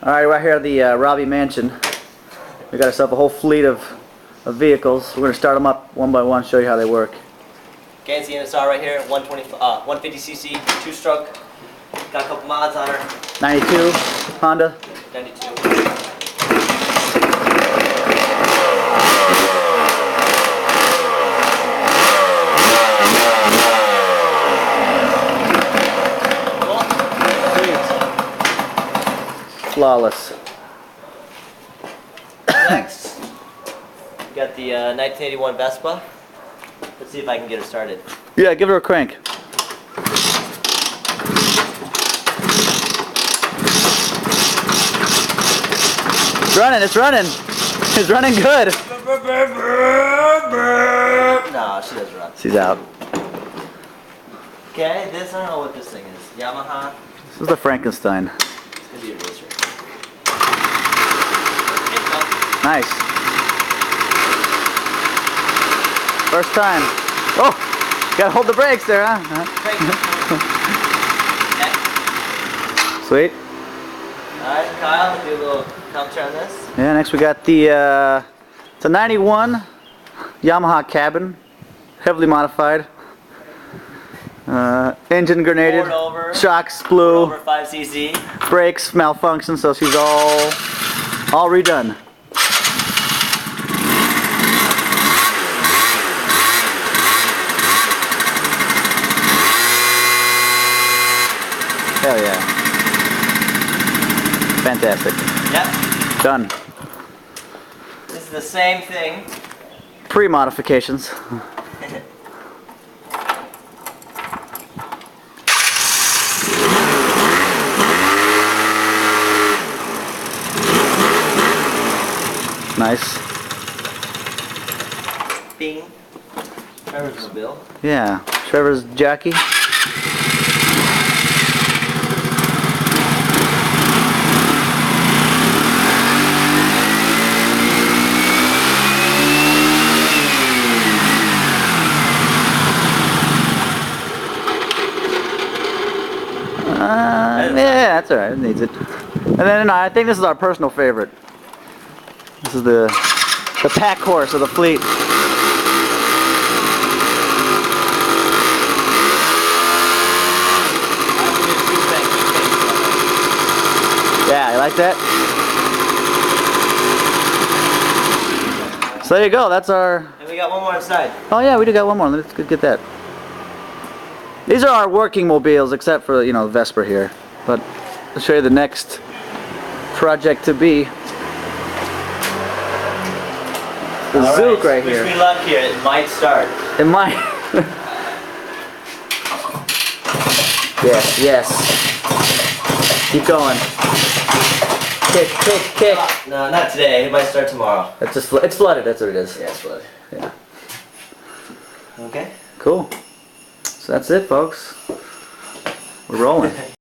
Alright, right here at the Robbie Mansion. We got ourselves a whole fleet of vehicles. We're going to start them up one by one, show you how they work. Gansey NSR right here, 150cc, 2-stroke. Got a couple mods on her. 92 Honda. 92. Flawless. Next, we got the 1981 Vespa. Let's see if I can get her started. Yeah, give her a crank. It's running, it's running. It's running good. No, she doesn't run. She's out. Okay, I don't know what this thing is. Yamaha. This is the Frankenstein. It's gonna be a racer. Nice. First time. Oh, gotta hold the brakes there, huh? Sweet. Alright, Kyle, do a little commentary on this. Yeah, next we got the, it's a 91 Yamaha cabin, heavily modified. Engine grenaded, shocks blew, over 5cc. brakes malfunctioned, so she's all redone. Hell yeah. Fantastic. Yep. Done. This is the same thing. Pre-modifications. Nice. Bing. Trevor's mobile. Yeah. Trevor's jockey. Yeah, that's alright, it needs it. And then I think this is our personal favorite. This is the pack horse of the fleet. Yeah, you like that? So there you go, that's our... And we got one more inside. Oh yeah, we do got one more, let's get that. These are our working mobiles, except for, you know, Vesper here. But I'll show you the next project to be. The Zook right here. Wish me luck here, it might start. It might. Yes, yes. Keep going. Kick, kick, kick. No, not today. It might start tomorrow. It's just, it's flooded, that's what it is. Yeah, it's flooded. Yeah. Okay. Cool. So that's it, folks. We're rolling.